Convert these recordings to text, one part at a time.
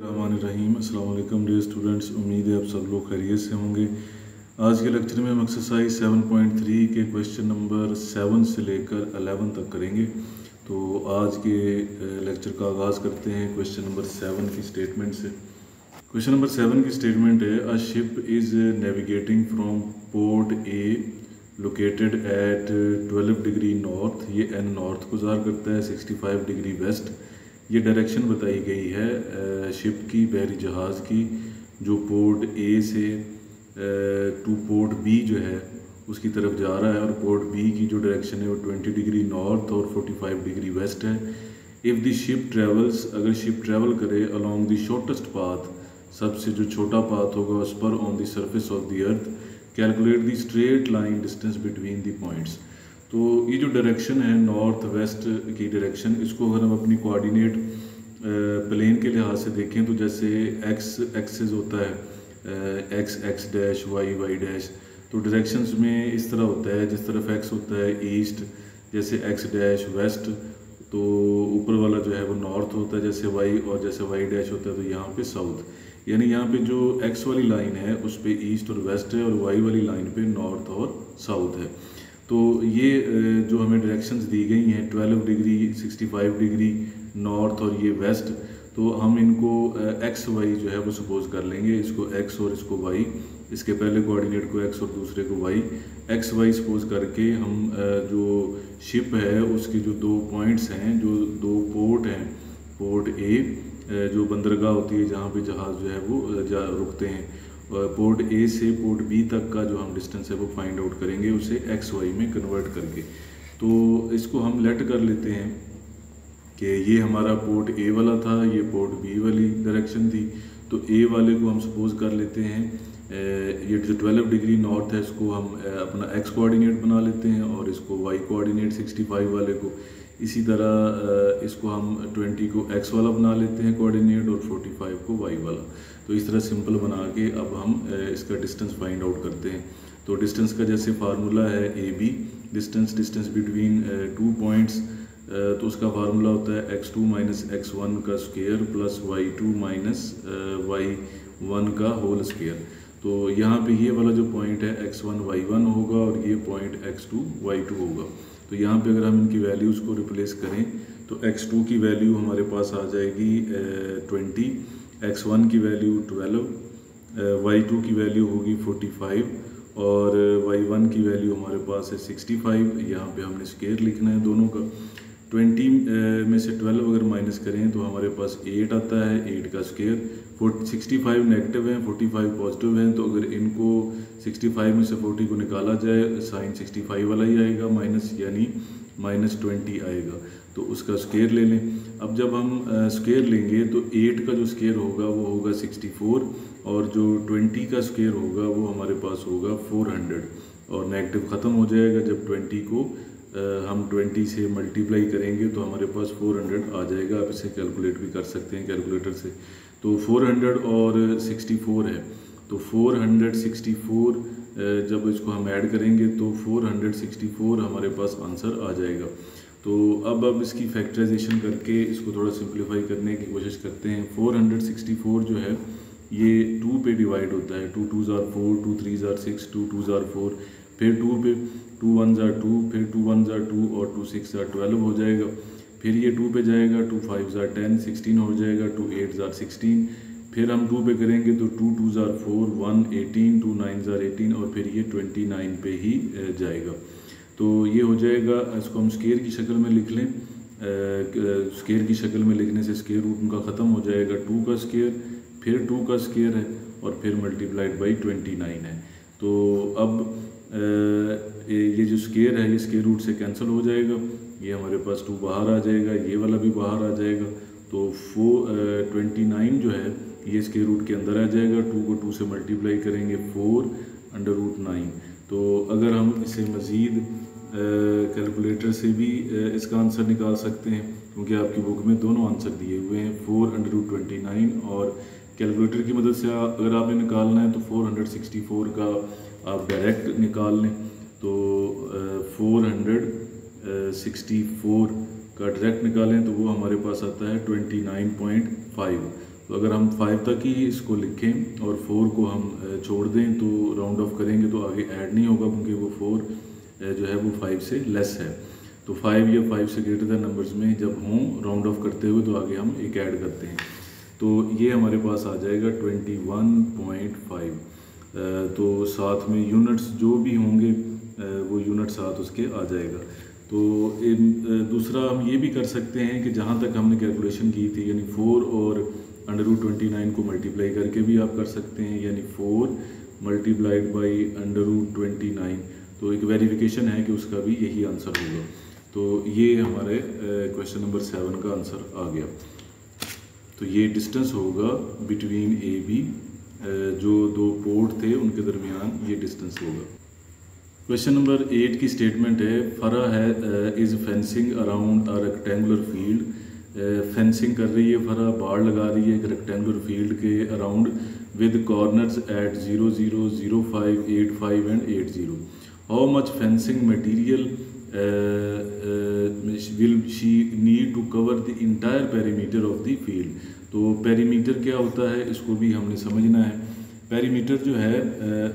रहीम अस्सलाम वालेकुम dear students, उम्मीद है आप सब लोग खैरियत से होंगे। आज के लेक्चर में हम एक्सरसाइज 7.3 के क्वेश्चन नंबर 7 से लेकर 11 तक करेंगे। तो आज के लेक्चर का आगाज़ करते हैं क्वेश्चन नंबर 7 की स्टेटमेंट से। क्वेश्चन नंबर 7 की स्टेटमेंट है, a ship is navigating from port A located at 12 degree north. ये एन नॉर्थ को ज़ाहिर करता है, 65 डिग्री वेस्ट। ये डायरेक्शन बताई गई है शिप की, बहरी जहाज़ की, जो पोर्ट ए से टू पोर्ट बी जो है उसकी तरफ जा रहा है। और पोर्ट बी की जो डायरेक्शन है वो 20 डिग्री नॉर्थ और 45 डिग्री वेस्ट है। इफ़ द शिप ट्रेवल्स, अगर शिप ट्रेवल करे अलॉन्ग द शॉर्टेस्ट पाथ, सबसे जो छोटा पाथ होगा उस पर, on the surface of the earth, calculate the straight line distance between the points. तो ये जो डायरेक्शन है नॉर्थ वेस्ट की डायरेक्शन, इसको अगर हम अपनी कोऑर्डिनेट प्लेन के लिहाज से देखें तो जैसे एक्स एक्सिस होता है, X X dash, Y Y dash, तो डायरेक्शंस में इस तरह होता है, जिस तरफ एक्स होता है ईस्ट, जैसे एक्स डैश वेस्ट, तो ऊपर वाला जो है वो नॉर्थ होता है जैसे वाई, और जैसे वाई डैश होता है तो यहाँ पे साउथ। यानी यहाँ पे जो एक्स वाली लाइन है उस पे ईस्ट और वेस्ट है, और वाई वाली लाइन पे नॉर्थ और साउथ है। तो ये जो हमें डायरेक्शंस दी गई हैं 12 डिग्री, 65 डिग्री नॉर्थ और ये वेस्ट, तो हम इनको एक्स वाई जो है वो सपोज कर लेंगे, इसको एक्स और इसको वाई, इसके पहले कोऑर्डिनेट को एक्स और दूसरे को वाई, एक्स वाई सपोज करके हम जो शिप है उसके जो दो पॉइंट्स हैं, जो दो पोर्ट हैं, पोर्ट ए जो बंदरगाह होती है जहाँ पे जहाज़ जो है वो रुकते हैं, पोर्ट ए से पोर्ट बी तक का जो हम डिस्टेंस है वो फाइंड आउट करेंगे उसे एक्स वाई में कन्वर्ट करके। तो इसको हम लेट कर लेते हैं कि ये हमारा पोर्ट ए वाला था, ये पोर्ट बी वाली डायरेक्शन थी। तो ए वाले को हम सपोज कर लेते हैं, ये जो 12 डिग्री नॉर्थ है इसको हम अपना एक्स कोऑर्डिनेट बना लेते हैं, और इसको वाई कोऑर्डिनेट 65 वाले को, इसी तरह इसको हम 20 को एक्स वाला बना लेते हैं कोऑर्डिनेट, और 45 को वाई वाला। तो इस तरह सिंपल बना के अब हम इसका डिस्टेंस फाइंड आउट करते हैं। तो डिस्टेंस का जैसे फार्मूला है A B, distance between two points, तो उसका फार्मूला होता है x2 माइनस x1 का square plus y2 minus y1 का होल स्क्वायर। तो यहाँ पे ये वाला जो पॉइंट है x1 y1 होगा, और ये पॉइंट x2 y2 होगा। तो यहाँ पे अगर हम इनकी वैल्यूज़ को रिप्लेस करें तो x2 की वैल्यू हमारे पास आ जाएगी 20, x1 की वैल्यू 12, y2 की वैल्यू होगी 45, और y1 की वैल्यू हमारे पास है 65। यहाँ पे हमने स्क्वायर लिखना है दोनों का। 20 में से 12 अगर माइनस करें तो हमारे पास 8 आता है, 8 का स्क्वायर। 65 नेगेटिव है, 45 पॉजिटिव है, तो अगर इनको 65 में से 40 को निकाला जाए, साइन 65 वाला ही आएगा माइनस, यानी -20 आएगा। तो उसका स्क्वायर ले लें। अब जब हम स्क्वायर लेंगे तो 8 का जो स्क्वायर होगा वो होगा 64, और जो 20 का स्क्वायर होगा वो हमारे पास होगा 400, और नेगेटिव ख़त्म हो जाएगा जब 20 को हम 20 से मल्टीप्लाई करेंगे तो हमारे पास 400 आ जाएगा। आप इसे कैलकुलेट भी कर सकते हैं कैलकुलेटर से। तो 400 और 64 है, तो 464 जब इसको हम ऐड करेंगे तो 464 हमारे पास आंसर आ जाएगा। तो अब इसकी फैक्टराइजेशन करके इसको थोड़ा सिंप्लीफाई करने की कोशिश करते हैं। 464 जो है ये 2 पे डिवाइड होता है, 2 2s are 4, 2 3s are 6, 2 2s are 4, फिर 2 पे 2 1s are 2, फिर 2 1s are 2, और 2 6s are 12 हो जाएगा। फिर ये 2 पे जाएगा, 2 5s are 10, 16 हो जाएगा, 2 8s are 16। फिर हम 2 पे करेंगे तो 2 2s are 4, 1 18, 2 9s are 18, और फिर ये 29 पे ही जाएगा। तो ये हो जाएगा। इसको हम स्क्वायर की शक्ल में लिख लें। स्क्वायर की शक्ल में लिखने से स्क्वायर रूट उनका ख़त्म हो जाएगा। 2 का स्क्वायर, फिर 2 का स्क्वायर है, और फिर मल्टीप्लाइड बाई 29 है। तो अब ये जो स्क्वायर है ये स्क्वायर रूट से कैंसिल हो जाएगा, ये हमारे पास 2 बाहर आ जाएगा, ये वाला भी बाहर आ जाएगा। तो 29 जो है ये स्क्वायर रूट के अंदर आ जाएगा। 2 को 2 से मल्टीप्लाई करेंगे, 4/√9। तो अगर हम इसे मज़ीद कैलकुलेटर से भी इसका आंसर निकाल सकते हैं, क्योंकि आपकी बुक में दोनों आंसर दिए हुए हैं, 4/29, और कैलकुलेटर की मदद से अगर आपने निकालना है तो 464 का आप डायरेक्ट निकाल लें। तो 464 का डायरेक्ट निकालें तो वो हमारे पास आता है 29.5। तो अगर हम 5 तक ही इसको लिखें और 4 को हम छोड़ दें तो राउंड ऑफ करेंगे तो आगे ऐड नहीं होगा, क्योंकि वो 4 जो है वो 5 से लेस है। तो 5 या 5 से ग्रेटर दैन नंबर्स में जब हों राउंड ऑफ करते हुए तो आगे हम एक ऐड करते हैं। तो ये हमारे पास आ जाएगा 21.5। तो साथ में यूनिट्स जो भी होंगे वो यूनिट साथ उसके आ जाएगा। तो दूसरा हम ये भी कर सकते हैं कि जहाँ तक हमने कैलकुलेशन की थी, यानी 4 और √29 को मल्टीप्लाई करके भी आप कर सकते हैं, यानी 4 मल्टीप्लाइड बाई √29। तो एक वेरिफिकेशन है कि उसका भी यही आंसर होगा। तो ये हमारे क्वेश्चन नंबर 7 का आंसर आ गया। तो ये डिस्टेंस होगा बिटवीन ए बी, जो दो पोर्ट थे उनके दरमियान ये डिस्टेंस होगा। क्वेश्चन नंबर 8 की स्टेटमेंट है, फरा है is fencing around a rectangular field. Fencing कर रही है फरा, बाड़ लगा रही है एक रेक्टेंगुलर फील्ड के around with corners at 0, 0, 0, 5, 8, 5 and 8, 0। How much fencing material will she need to cover the entire perimeter of the field. तो पेरीमीटर क्या होता है इसको भी हमने समझना है। पेरीमीटर जो है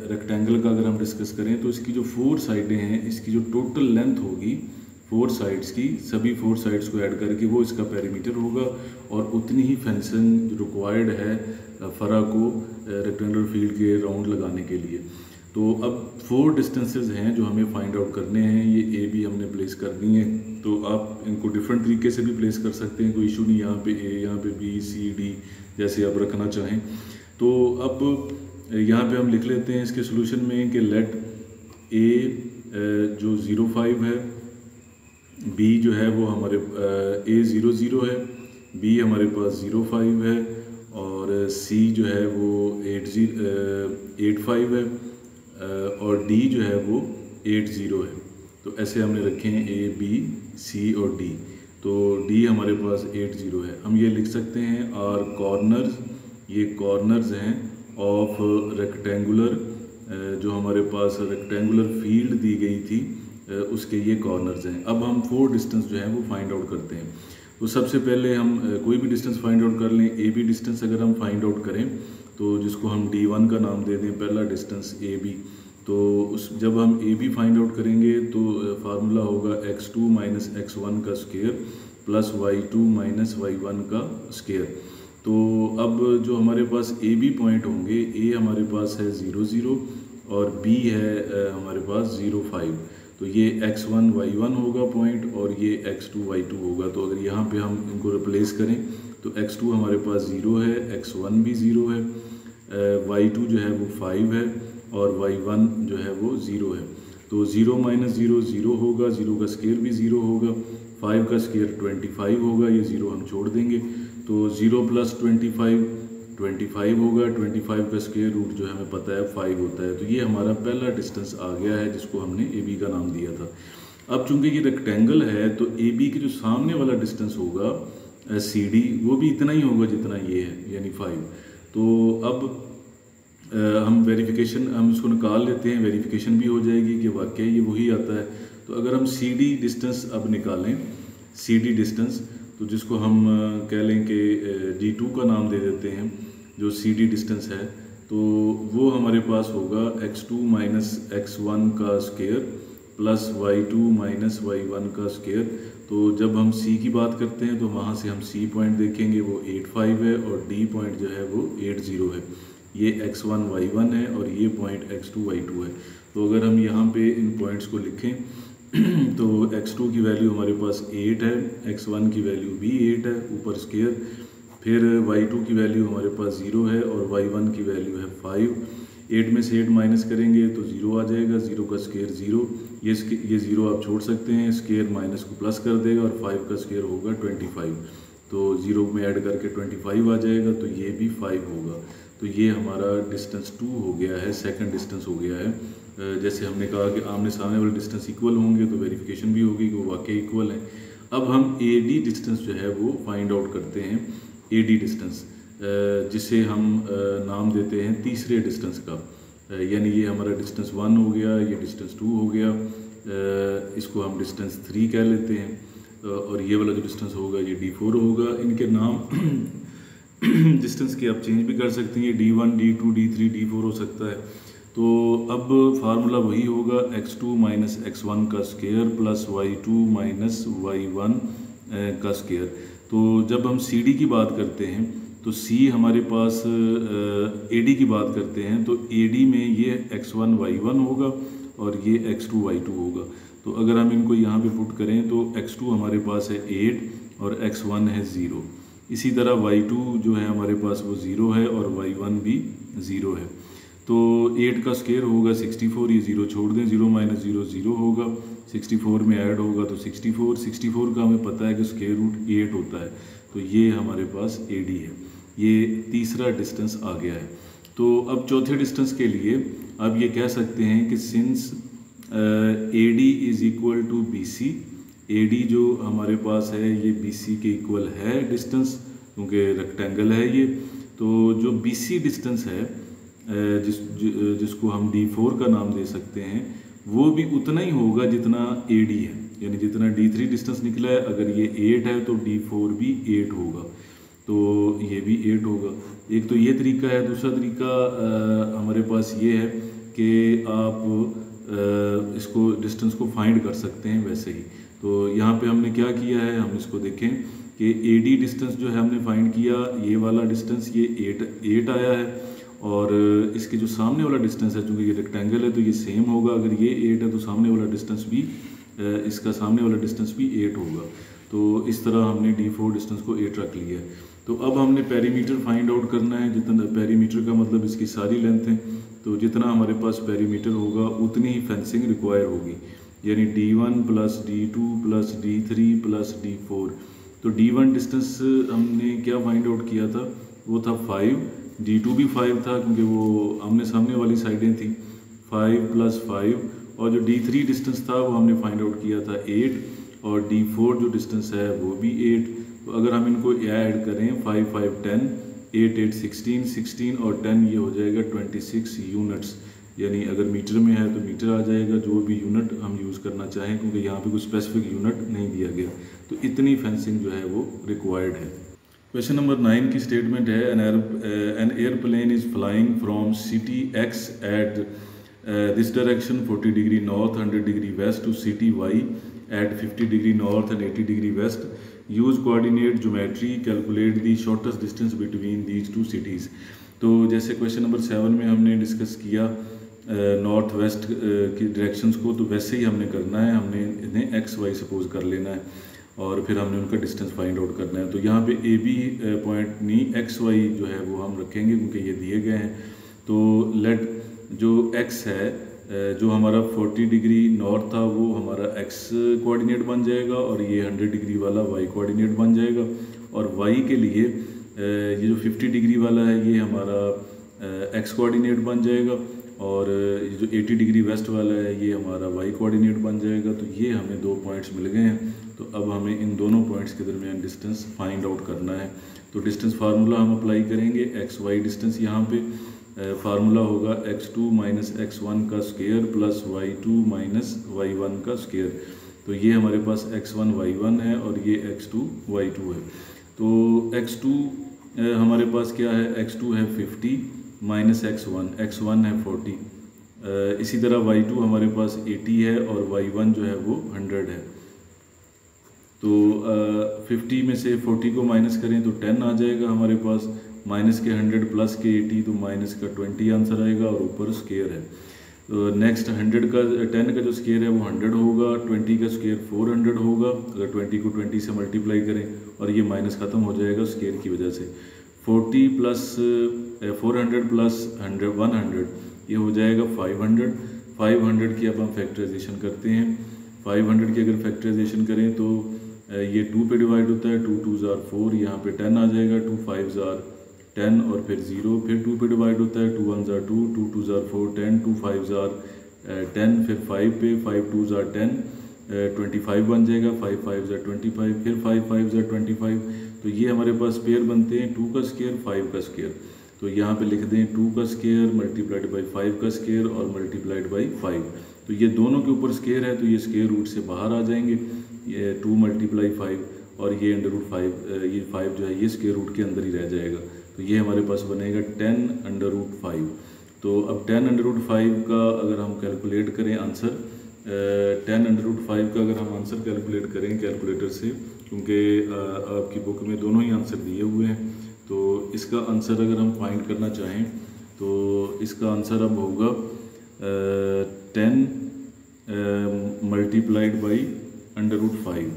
रेक्टेंगल का अगर हम डिस्कस करें तो इसकी जो 4 साइडें हैं, इसकी जो टोटल लेंथ होगी 4 साइड्स की, सभी 4 साइड्स को ऐड करके वो इसका पेरीमीटर होगा, और उतनी ही फेंसिंग रिक्वायर्ड है फरा को रेक्टेंगुलर फील्ड के राउंड लगाने के लिए। तो अब 4 डिस्टेंसेस हैं जो हमें फाइंड आउट करने हैं। ये ए बी हमने प्लेस करनी है, तो आप इनको डिफरेंट तरीके से भी प्लेस कर सकते हैं, कोई इशू नहीं। यहाँ पे ए, यहाँ पे बी, सी, डी जैसे आप रखना चाहें। तो अब यहाँ पे हम लिख लेते हैं इसके सोल्यूशन में कि लेट ए जो 0.5 है, बी जो है वो हमारे ए 0.0 है, बी हमारे पास 0.5 है, और सी जो है वो 8.5 है, और डी जो है वो 80 है। तो ऐसे हमने रखे हैं ए, बी, सी और डी। तो डी हमारे पास 80 है। हम ये लिख सकते हैं आर कॉर्नर्स, ये कॉर्नर्स हैं ऑफ रेक्टेंगुलर, जो हमारे पास रेक्टेंगुलर फील्ड दी गई थी उसके ये कॉर्नर्स हैं। अब हम 4 डिस्टेंस जो है वो फाइंड आउट करते हैं। तो सबसे पहले हम कोई भी डिस्टेंस फाइंड आउट कर लें। ए बी डिस्टेंस अगर हम फाइंड आउट करें तो जिसको हम D1 का नाम दे दें, पहला डिस्टेंस ए बी। तो उस जब हम ए बी फाइंड आउट करेंगे तो फार्मूला होगा x2 माइनस x1 का square plus y2 minus y1 का स्क्वायर। तो अब जो हमारे पास ए बी पॉइंट होंगे, ए हमारे पास है 0.0 और बी है हमारे पास 0.5। तो ये x1 y1 होगा पॉइंट, और ये x2 y2 होगा। तो अगर यहाँ पे हम इनको रिप्लेस करें तो x2 हमारे पास 0 है, x1 भी 0 है, y2 जो है वो 5 है, और y1 जो है वो 0 है। तो 0 माइनस 0 0 होगा, 0 का स्क्वायर भी 0 होगा, 5 का स्क्वायर 25 होगा, ये 0 हम छोड़ देंगे। तो 0 प्लस 25 होगा, 25 का स्क्वायर रूट जो हमें पता है 5 होता है। तो ये हमारा पहला डिस्टेंस आ गया है जिसको हमने ए बी का नाम दिया था। अब चूंकि ये रेक्टेंगल है तो ए बी के जो सामने वाला डिस्टेंस होगा सी डी, वो भी इतना ही होगा जितना ये है, यानी 5। तो अब हम वेरिफिकेशन हम इसको निकाल लेते हैं, वेरिफिकेशन भी हो जाएगी कि वाकई ये वही आता है। तो अगर हम सी डी डिस्टेंस अब निकालें, सी डी डिस्टेंस, तो जिसको हम कह लें कि D2 का नाम दे देते हैं, जो सी डी डिस्टेंस है, तो वो हमारे पास होगा x2 माइनस x1 का square plus y2 minus y1 का स्क्वायर। तो जब हम C की बात करते हैं तो वहाँ से हम C पॉइंट देखेंगे, वो 8.5 है, और D पॉइंट जो है वो 80 है। ये x1 y1 है और ये पॉइंट x2 y2 है। तो अगर हम यहाँ पे इन पॉइंट्स को लिखें तो x2 की वैल्यू हमारे पास 8 है, x1 की वैल्यू भी 8 है, ऊपर स्क्वायर, फिर y2 की वैल्यू हमारे पास 0 है, और y1 की वैल्यू है 5। 8 में से 8 माइनस करेंगे तो 0 आ जाएगा, 0 का स्क्वायर 0, ये 0 आप छोड़ सकते हैं, स्क्वायर माइनस को प्लस कर देगा, और 5 का स्क्वायर होगा 25। तो 0 में ऐड करके 25 आ जाएगा, तो ये भी 5 होगा। तो ये हमारा डिस्टेंस 2 हो गया है, सेकंड डिस्टेंस हो गया है। जैसे हमने कहा कि आमने सामने वाले डिस्टेंस इक्वल होंगे तो वेरिफिकेशन भी होगी कि वो वाकई इक्वल हैं। अब हम ए डी डिस्टेंस जो है वो फाइंड आउट करते हैं, ए डी डिस्टेंस, जिसे हम नाम देते हैं तीसरे डिस्टेंस का, यानी ये हमारा डिस्टेंस 1 हो गया, ये डिस्टेंस 2 हो गया, इसको हम डिस्टेंस 3 कह लेते हैं, और ये वाला जो डिस्टेंस होगा ये D4 होगा। इनके नाम डिस्टेंस के आप चेंज भी कर सकते हैं, D1 D2 D3 D4 हो सकता है। तो अब फार्मूला वही होगा x2 माइनस x1 का square plus y2 minus y1 का स्क्वायर। तो जब हम CD की बात करते हैं तो C हमारे पास AD की बात करते हैं तो AD में ये x1 y1 होगा और ये x2 y2 होगा। तो अगर हम इनको यहाँ पे पुट करें तो x2 हमारे पास है 8 और x1 है 0। इसी तरह y2 जो है हमारे पास वो 0 है और y1 भी 0 है। तो 8 का स्क्वायर होगा 64, ये 0 छोड़ दें, 0 माइनस 0 0 होगा, 64 में ऐड होगा तो 64 का हमें पता है कि स्क्वायर रूट 8 होता है। तो ये हमारे पास AD है, ये तीसरा डिस्टेंस आ गया है। तो अब चौथे डिस्टेंस के लिए आप ये कह सकते हैं कि since AD is equal to BC, AD जो हमारे पास है ये BC के इक्वल है डिस्टेंस, क्योंकि रेक्टेंगल है ये। तो जो BC डिस्टेंस है जिसको हम D4 का नाम दे सकते हैं, वो भी उतना ही होगा जितना AD है, यानी जितना D3 डिस्टेंस निकला है अगर ये 8 है तो D4 भी 8 होगा, तो ये भी 8 होगा। एक तो ये तरीका है। दूसरा तरीका हमारे पास ये है कि आप इसको डिस्टेंस को फाइंड कर सकते हैं वैसे ही। तो यहाँ पे हमने क्या किया है, हम इसको देखें कि AD डिस्टेंस जो है हमने फाइंड किया, ये वाला डिस्टेंस ये 8 आया है और इसके जो सामने वाला डिस्टेंस है, चूँकि ये रेक्टेंगल है तो ये सेम होगा। अगर ये 8 है तो सामने वाला डिस्टेंस भी इसका सामने वाला डिस्टेंस भी 8 होगा। तो इस तरह हमने D4 डिस्टेंस को 8 रख लिया है। तो अब हमने पेरीमीटर फाइंड आउट करना है। जितना पेरीमीटर का मतलब इसकी सारी लेंथ है, तो जितना हमारे पास पेरीमीटर होगा उतनी ही फेंसिंग रिक्वायर होगी, यानी D1 plus D2 plus D3 plus D4। तो D1 डिस्टेंस हमने क्या फाइंड आउट किया था, वो था 5, D2 भी 5 था क्योंकि वो आमने सामने वाली साइडें थी, 5 प्लस 5, और जो D3 डिस्टेंस था वो हमने फाइंड आउट किया था 8, और D4 जो डिस्टेंस है वो भी 8। तो अगर हम इनको ऐड करें 5 5 10, 8 8 16, 16 और 10 ये हो जाएगा 26 यूनिट्स, यानी अगर मीटर में है तो मीटर आ जाएगा, जो भी यूनिट हम यूज़ करना चाहें, क्योंकि यहाँ पे कोई स्पेसिफिक यूनिट नहीं दिया गया। तो इतनी फेंसिंग जो है वो रिक्वायर्ड है। क्वेश्चन नंबर 9 की स्टेटमेंट है, an airplane is flying from city X at this direction 40 degree north 100 degree west to city Y at 50 degree north and 80 degree west. Use coordinate geometry, calculate the shortest distance between these two cities. तो जैसे question number 7 में हमने discuss किया north west की directions को, तो वैसे ही हमने करना है। हमने इन्हें XY सपोज कर लेना है और फिर हमने उनका डिस्टेंस फाइंड आउट करना है। तो यहाँ पे AB पॉइंट नहीं, XY जो है वो हम रखेंगे क्योंकि ये दिए गए हैं। तो लेट जो X है जो हमारा 40 डिग्री नॉर्थ था वो हमारा X कोऑर्डिनेट बन जाएगा, और ये 100 डिग्री वाला Y कोऑर्डिनेट बन जाएगा। और Y के लिए ये जो 50 डिग्री वाला है ये हमारा X कोऑर्डिनेट बन जाएगा, और ये जो 80 डिग्री वेस्ट वाला है ये हमारा Y कोऑर्डिनेट बन जाएगा। तो ये हमें 2 पॉइंट्स मिल गए हैं। तो अब हमें इन दोनों पॉइंट्स के दरमियान डिस्टेंस फाइंड आउट करना है। तो डिस्टेंस फार्मूला हम अप्लाई करेंगे। XY डिस्टेंस यहाँ पे फार्मूला होगा x2 माइनस x1 का square plus y2 minus y1 का स्क्वायर। तो ये हमारे पास x1 y1 है और ये x2 y2 है। तो x2 हमारे पास क्या है, x2 है 50 माइनस x1 है 40। इसी तरह y2 हमारे पास 80 है और y1 जो है वो 100 है। तो 50 में से 40 को माइनस करें तो 10 आ जाएगा हमारे पास, माइनस के 100 प्लस के 80 तो माइनस का 20 आंसर आएगा, और ऊपर स्क्वायर है। तो नेक्स्ट 10 का जो स्क्वायर है वो 100 होगा, 20 का स्क्वायर 400 होगा। अगर 20 को 20 से मल्टीप्लाई करें और ये माइनस ख़त्म हो जाएगा स्क्वायर की वजह से। 40 प्लस 400 प्लस 100 ये हो जाएगा 500। 500 की अब हम फैक्टराइजेशन करते हैं। 500 की अगर फैक्टराइजेशन करें तो ये 2 पे डिवाइड होता है, 2 2 ज़ार 4, यहाँ पे 10 आ जाएगा, 2 5 ज़ार 10 और फिर 0, फिर 2 पे डिवाइड होता है, 2 1 ज़ार 2, 2 2 ज़ार 4 10, 2 5 ज़ार 10, फिर 5 पे 5 2 ज़ार 10, 25 बन जाएगा, 5 5 ज़ार 25, फिर 5 5 ज़ार 25। तो ये हमारे पास पेयर बनते हैं 2 का स्क्वायर 5 का स्क्वायर। तो यहाँ पे लिख दें 2 का स्क्वायर मल्टीप्लाइड बाई 5 का स्क्वायर और मल्टीप्लाइड बाई 5। तो ये दोनों के ऊपर स्क्वायर है तो ये स्क्वायर रूट से बाहर आ जाएंगे, ये 2 मल्टीप्लाई 5, और ये √5 ये 5 जो है ये स्क्वायर रूट के अंदर ही रह जाएगा। तो ये हमारे पास बनेगा 10√5। तो अब 10√5 का अगर हम कैलकुलेट करें आंसर, 10√5 का अगर हम आंसर कैलकुलेट करें कैलकुलेटर से, क्योंकि आपकी बुक में दोनों ही आंसर दिए हुए हैं, तो इसका आंसर अगर हम फाइंड करना चाहें तो इसका आंसर अब होगा 10 मल्टीप्लाइड बाई √5।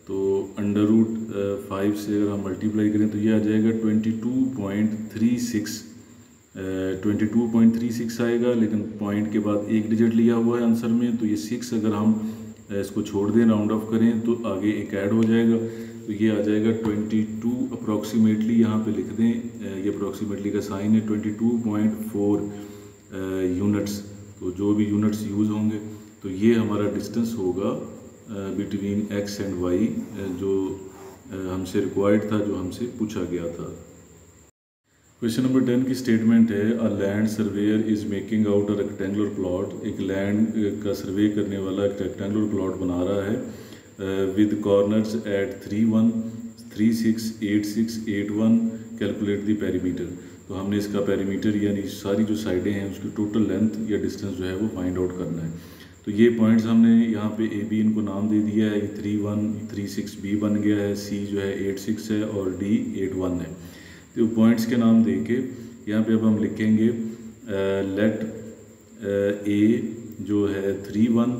तो √5 से अगर हम मल्टीप्लाई करें तो ये आ जाएगा 22.36 आएगा, लेकिन पॉइंट के बाद एक डिजिट लिया हुआ है आंसर में, तो ये 6 अगर हम इसको छोड़ दें, राउंड ऑफ करें तो आगे एक ऐड हो जाएगा, तो ये आ जाएगा 22 अप्रॉक्सीमेटली, यहाँ पे लिख दें, ये अप्रॉक्सीमेटली का साइन है 22.4 यूनिट्स। तो जो भी यूनिट्स यूज़ होंगे तो ये हमारा डिस्टेंस होगा बिटवीन x एंड y, जो हमसे रिक्वायर्ड था, जो हमसे पूछा गया था। क्वेश्चन नंबर 10 की स्टेटमेंट है, a land surveyor is making out a rectangular plot. एक लैंड का सर्वे करने वाला एक रेक्टेंगुलर प्लॉट बना रहा है with corners at 3, 1, 3, 6, 8, 6, 8, 1, calculate the perimeter. तो हमने इसका पेरीमीटर यानी सारी जो साइडें हैं उसकी टोटल लेंथ या डिस्टेंस जो है वो फाइंड आउट करना है। तो ये पॉइंट्स हमने यहाँ पे ए बी इनको नाम दे दिया है, 3, 1, 3, 6 बी बन गया है, सी जो है 8, 6 है और डी 8, 1 है। तो पॉइंट्स के नाम दे के यहाँ पे अब हम लिखेंगे लेट ए जो है 3, 1,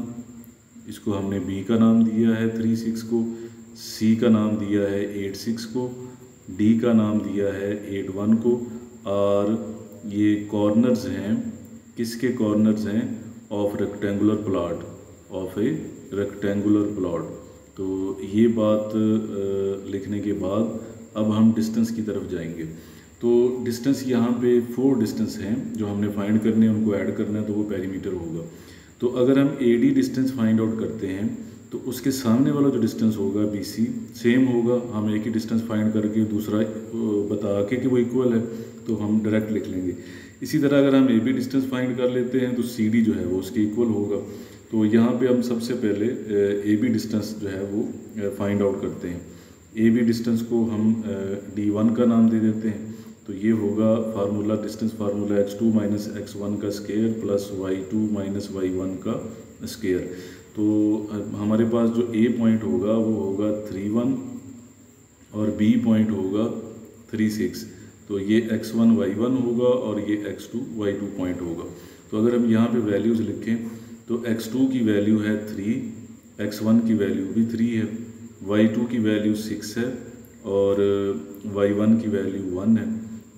इसको हमने बी का नाम दिया है 3, 6 को, सी का नाम दिया है 8, 6 को, डी का नाम दिया है 8, 1 को, और ये कॉर्नर्स हैं, किसके कॉर्नर्स हैं, of rectangular plot, of A rectangular plot. तो ये बात लिखने के बाद अब हम डिस्टेंस की तरफ जाएंगे। तो डिस्टेंस यहाँ पे 4 डिस्टेंस हैं जो हमने फाइंड करने हैं, उनको ऐड करना है, तो वो पेरीमीटर होगा। तो अगर हम एडी डिस्टेंस फाइंड आउट करते हैं तो उसके सामने वाला जो डिस्टेंस होगा बीसी सेम होगा। हम एक ही डिस्टेंस फाइंड करके दूसरा बता के कि वो इक्वल है तो हम डायरेक्ट लिख लेंगे। इसी तरह अगर हम ए बी डिस्टेंस फाइंड कर लेते हैं तो सी डी जो है वो उसके इक्वल होगा। तो यहाँ पे हम सबसे पहले ए बी डिस्टेंस जो है वो फाइंड आउट करते हैं। ए बी डिस्टेंस को हम D1 का नाम दे देते हैं। तो ये होगा formula, distance formula x2 minus x1 का square plus y2 minus y1 का स्केयर। तो हमारे पास जो ए पॉइंट होगा वो होगा 3, 1 और बी पॉइंट होगा 3, 6। तो ये x1 y1 होगा और ये x2 y2 पॉइंट होगा। तो अगर हम यहाँ पे वैल्यूज़ लिखें तो x2 की वैल्यू है 3, x1 की वैल्यू भी 3 है, y2 की वैल्यू 6 है और y1 की वैल्यू 1 है,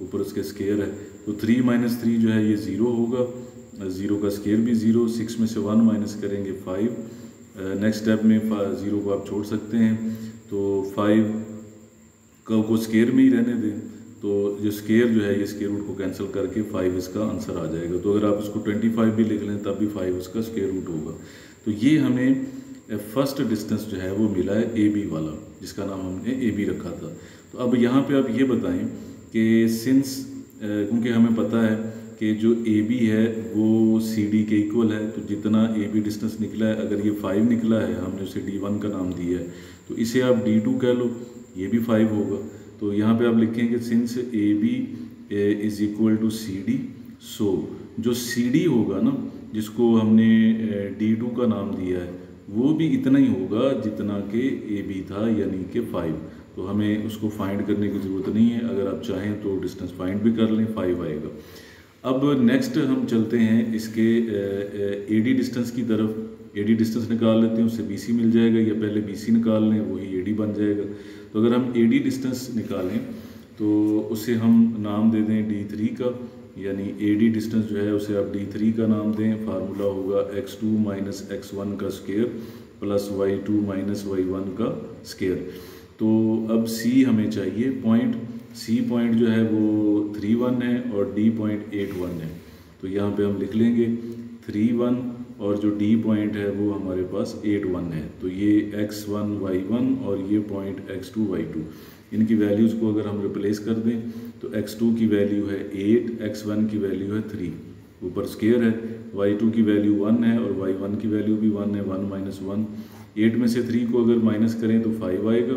ऊपर उसके स्केयर है। तो 3 माइनस 3 जो है ये 0 होगा, 0 का स्केयर भी 0, 6 में से 1 माइनस करेंगे 5। नेक्स्ट स्टेप में 0 को आप छोड़ सकते हैं, तो 5 को स्केयर में ही रहने दें। तो जो स्केयर जो है ये स्केयर रूट को कैंसिल करके 5 इसका आंसर आ जाएगा। तो अगर आप इसको 25 भी लिख लें तब भी 5 उसका स्केयर रूट होगा। तो ये हमें फर्स्ट डिस्टेंस जो है वो मिला है ए बी वाला, जिसका नाम हमने ए बी रखा था। तो अब यहाँ पे आप ये बताएं कि सिंस क्योंकि हमें पता है कि जो ए बी है वो सी डी के इक्वल है, तो जितना ए बी डिस्टेंस निकला है, अगर ये 5 निकला है, हमने उसे D1 का नाम दिया है, तो इसे आप D2 कह लो, ये भी 5 होगा। तो यहाँ पे आप लिखेंगे since A B is equal to C D, so जो सी डी होगा ना, जिसको हमने D2 का नाम दिया है, वो भी इतना ही होगा जितना कि ए बी था, यानी कि 5। तो हमें उसको फाइंड करने की ज़रूरत नहीं है, अगर आप चाहें तो डिस्टेंस फाइंड भी कर लें, 5 आएगा। अब नेक्स्ट हम चलते हैं इसके एडी डिस्टेंस की तरफ। एडी डिस्टेंस निकाल लेते हैं, उससे बीसी मिल जाएगा, या पहले बीसी निकाल लें, वही एडी बन जाएगा। तो अगर हम एडी डिस्टेंस निकालें तो उसे हम नाम दे दें D3 का, यानी एडी डिस्टेंस जो है उसे आप D3 का नाम दें। फार्मूला होगा x2 माइनस x1 का square plus y2 minus y1 का स्केयर। तो अब C हमें चाहिए पॉइंट, C पॉइंट जो है वो 3, 1 है और D पॉइंट 8, 1 है। तो यहाँ पे हम लिख लेंगे 3, 1 और जो D पॉइंट है वो हमारे पास 8, 1 है। तो ये x1 y1 और ये पॉइंट x2 y2, इनकी वैल्यूज़ को अगर हम रिप्लेस कर दें तो x2 की वैल्यू है 8, x1 की वैल्यू है 3, ऊपर स्केयर है, y2 की वैल्यू 1 है और y1 की वैल्यू भी 1 है, 1 माइनस 1। 8 में से 3 को अगर माइनस करें तो 5 आएगा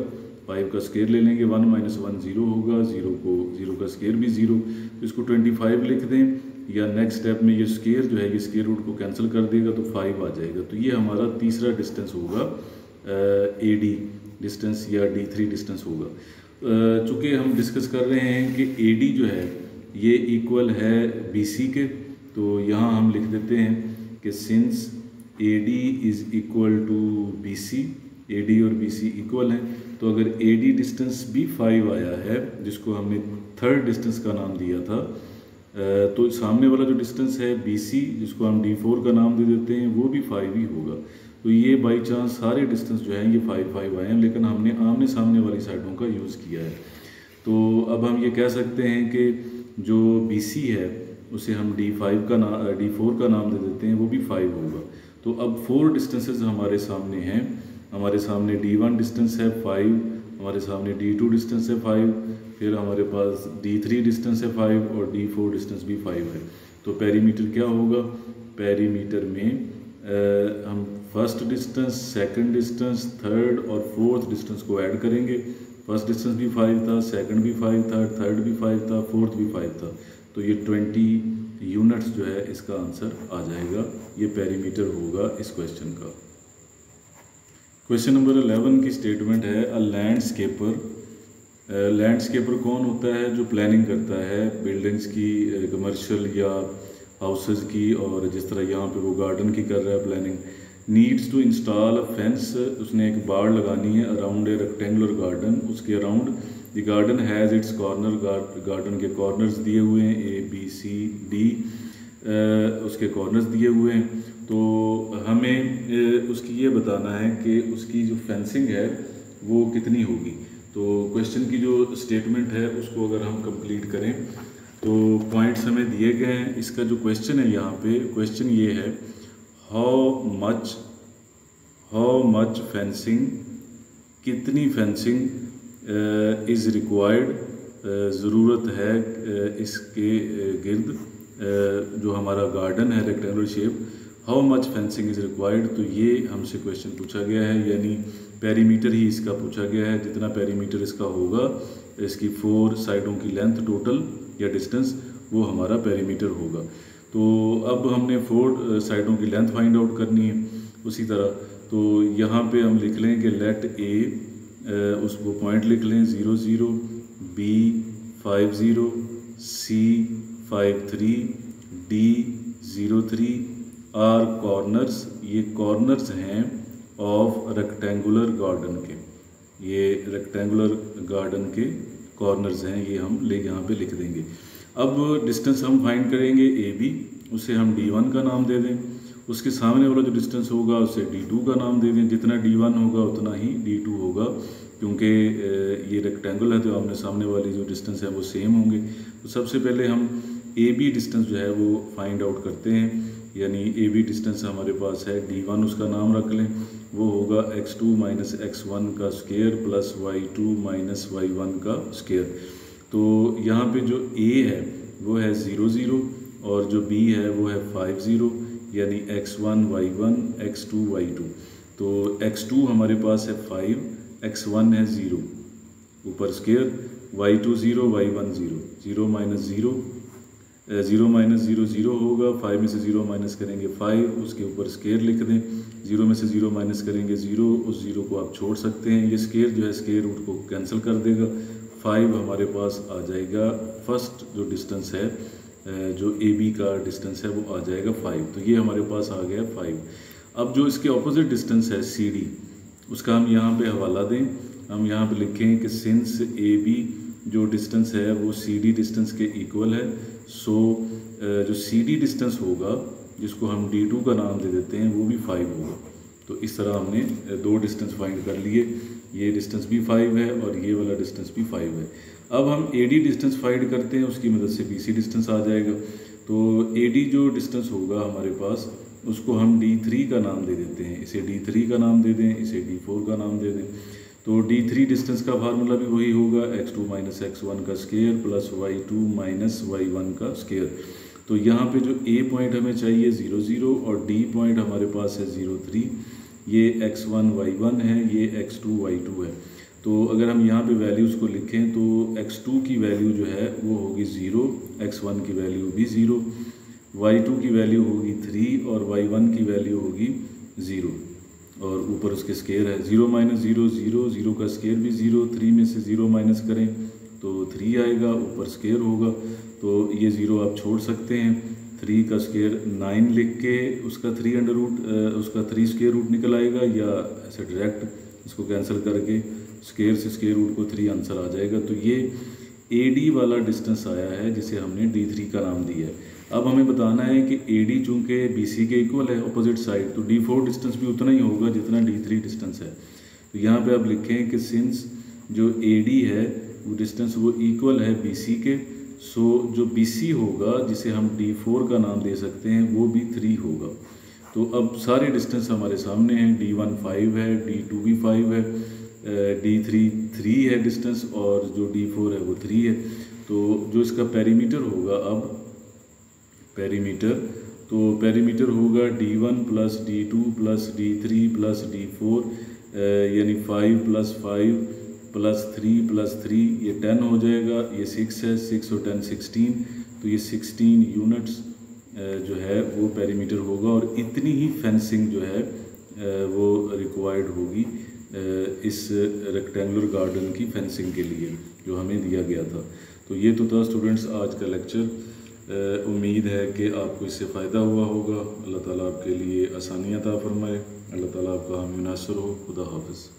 5 का स्केयर ले लेंगे, 1 माइनस 1 0 होगा, 0 का स्केयर भी 0, तो इसको 25 लिख दें, या नेक्स्ट स्टेप में ये स्केयर जो है ये स्केयर रूट को कैंसिल कर देगा तो 5 आ जाएगा। तो ये हमारा तीसरा डिस्टेंस होगा AD डिस्टेंस या D3 डिस्टेंस होगा। चूँकि हम डिस्कस कर रहे हैं कि AD जो है ये इक्वल है BC के, तो यहाँ हम लिख देते हैं कि since AD is equal to BC, AD और BC इक्वल हैं, तो अगर AD डिस्टेंस भी 5 आया है, जिसको हमने थर्ड डिस्टेंस का नाम दिया था, तो सामने वाला जो डिस्टेंस है BC, जिसको हम D4 का नाम दे देते हैं, वो भी 5 ही होगा। तो ये बाई चांस सारे डिस्टेंस जो हैं ये 5 आए हैं, लेकिन हमने आमने सामने वाली साइडों का यूज़ किया है। तो अब हम ये कह सकते हैं कि जो BC है उसे हम D4 का नाम दे देते हैं, वो भी 5 होगा। तो अब 4 डिस्टेंसेस हमारे सामने हैं। हमारे सामने D1 डिस्टेंस है 5, हमारे सामने D2 डिस्टेंस है 5, फिर हमारे पास D3 डिस्टेंस है 5 और D4 डिस्टेंस भी 5 है। तो पेरीमीटर क्या होगा? पेरीमीटर में हम first distance, second distance, third और फोर्थ डिस्टेंस को ऐड करेंगे। फर्स्ट डिस्टेंस भी 5 था, सेकंड भी 5 था, थर्ड भी 5 था, फोर्थ भी 5 था, तो ये 20 यूनिट्स जो है इसका आंसर आ जाएगा। ये पेरीमीटर होगा इस क्वेश्चन का। क्वेश्चन नंबर 11 की स्टेटमेंट है, अ लैंडस्केपर कौन होता है? जो प्लानिंग करता है बिल्डिंग्स की, कमर्शियल या हाउसेस की, और जिस तरह यहाँ पे वो गार्डन की कर रहा है planning. Needs to install a fence, उसने एक बाड़ लगानी है अराउंड ए रेक्टेंगुलर गार्डन, उसके around. The garden has its corner, garden के कॉर्नर्स दिए हुए हैं ABCD, उसके कॉर्नर्स दिए हुए हैं। तो हमें उसकी ये बताना है कि उसकी जो फेंसिंग है वो कितनी होगी। तो क्वेश्चन की जो स्टेटमेंट है उसको अगर हम कंप्लीट करें तो पॉइंट्स हमें दिए गए हैं। इसका जो क्वेश्चन है, यहाँ पे क्वेश्चन ये है, हाउ मच फेंसिंग, कितनी फेंसिंग इज़ रिक्वायर्ड, ज़रूरत है इसके गिर्द, जो हमारा गार्डन है rectangular shape, how much fencing is required. तो ये हमसे क्वेश्चन पूछा गया है, यानी पेरीमीटर ही इसका पूछा गया है। जितना पेरीमीटर इसका होगा, इसकी 4 साइडों की लेंथ टोटल या डिस्टेंस, वो हमारा पेरीमीटर होगा। तो अब हमने 4 साइडों की लेंथ फाइंड आउट करनी है। उसी तरह तो यहाँ पे हम लिख लें कि लेट A, उसको पॉइंट लिख लें 0 0, B 5 0, C 5 3, D 0 3 are corners, ये कॉर्नर्स हैं ऑफ रेक्टेंगुलर गार्डन के, ये रेक्टेंगुलर गार्डन के कॉर्नर्स हैं, ये हम यहाँ पे लिख देंगे। अब डिस्टेंस हम फाइंड करेंगे AB, उसे हम D1 का नाम दे दें। उसके सामने वाला जो डिस्टेंस होगा उसे D2 का नाम दे दें। जितना D1 होगा उतना ही D2 होगा, क्योंकि ये रेक्टेंगल है तो आमने सामने वाली जो डिस्टेंस है वो सेम होंगे। तो सबसे पहले हम AB डिस्टेंस जो है वो फाइंड आउट करते हैं, यानी AB डिस्टेंस हमारे पास है D1, उसका नाम रख लें, वो होगा x2 माइनस x1 का square plus y2 minus y1 का स्केयर। तो यहाँ पे जो A है वो है 0 0 और जो B है वो है 5 0, यानी x1 y1 x2 y2। तो x2 हमारे पास है 5, x1 है 0, ऊपर square, y2 0 y1 0, 0 minus 0, 0 minus 0 0 होगा, 5 में से 0 माइनस करेंगे 5, उसके ऊपर स्केयर लिख दें। 0 में से 0 माइनस करेंगे 0, उस 0 को आप छोड़ सकते हैं, ये स्केयर जो है स्केयर रूट को कैंसिल कर देगा। 5 हमारे पास आ जाएगा, फर्स्ट जो डिस्टेंस है, जो AB का डिस्टेंस है वो आ जाएगा 5। तो ये हमारे पास आ गया 5। अब जो इसके ऑपोजिट डिस्टेंस है CD, उसका हम यहाँ पे हवाला दें। हम यहाँ पे लिखें कि सिंस AB जो डिस्टेंस है वो CD डिस्टेंस के इक्वल है, सो जो CD डिस्टेंस होगा, जिसको हम D2 का नाम दे देते हैं, वो भी 5 होगा। तो इस तरह हमने 2 डिस्टेंस फाइंड कर लिए, ये डिस्टेंस भी 5 है और ये वाला डिस्टेंस भी 5 है। अब हम AD डिस्टेंस फाइंड करते हैं, उसकी मदद से BC डिस्टेंस आ जाएगा। तो AD जो डिस्टेंस होगा हमारे पास, उसको हम D3 का नाम दे देते हैं, इसे D3 का नाम दे दें, इसे D4 का नाम दे दें। तो D3 डिस्टेंस का फार्मूला भी वही होगा, x2 माइनस x1 का square plus y2 minus y1 का स्केयर। तो यहाँ पे जो A पॉइंट हमें चाहिए 0 0 और D पॉइंट हमारे पास है 0 3, ये x1 y1 है, ये x2 y2 है। तो अगर हम यहाँ पे वैल्यूज़ को लिखें तो x2 की वैल्यू जो है वो होगी 0, x1 की वैल्यू भी 0, y2 की वैल्यू होगी 3 और y1 की वैल्यू होगी 0 और ऊपर उसके स्केयर है 0 माइनस 0 0, 0 का स्केयर भी 0, 3 में से 0 माइनस करें तो 3 आएगा, ऊपर स्केयर होगा तो ये 0 आप छोड़ सकते हैं। 3 का स्केयर 9 लिख के उसका 3 अंडर रूट उसका 3 स्केयर रूट निकल आएगा, या ऐसे डायरेक्ट इसको कैंसिल करके स्केयर से स्केयर रूट को 3 आंसर आ जाएगा। तो ये AD वाला डिस्टेंस आया है जिसे हमने D3 का नाम दिया है। अब हमें बताना है कि AD चूँकि BC के इक्वल है ऑपोजिट साइड, तो D4 डिस्टेंस भी उतना ही होगा जितना D3 डिस्टेंस है। तो यहाँ पे आप लिखें कि सिंस जो AD है वो डिस्टेंस वो इक्वल है BC के, सो जो BC होगा जिसे हम D4 का नाम दे सकते हैं वो भी 3 होगा। तो अब सारे डिस्टेंस हमारे सामने हैं, D1 5 है, D2 भी 5 है, D3 3 है डिस्टेंस और जो D4 है वो 3 है। तो जो इसका पेरीमीटर होगा, अब पेरीमीटर होगा D1 plus D2 plus D3 plus D4 यानी 5 प्लस 5 प्लस 3 प्लस 3 ये 10 हो जाएगा, ये 6 है, 6 और 10 16, तो ये 16 यूनिट्स जो है वो पेरीमीटर होगा और इतनी ही फेंसिंग जो है वो रिक्वायर्ड होगी इस रेक्टेंगुलर गार्डन की फेंसिंग के लिए जो हमें दिया गया था। तो ये तो था स्टूडेंट्स आज का लेक्चर। उम्मीद है कि आपको इससे फ़ायदा हुआ होगा। अल्लाह ताला आपके लिए आसानियाँ अता फरमाए, अल्लाह ताला आपका हामी नासर हो। खुदा हाफ़िज़।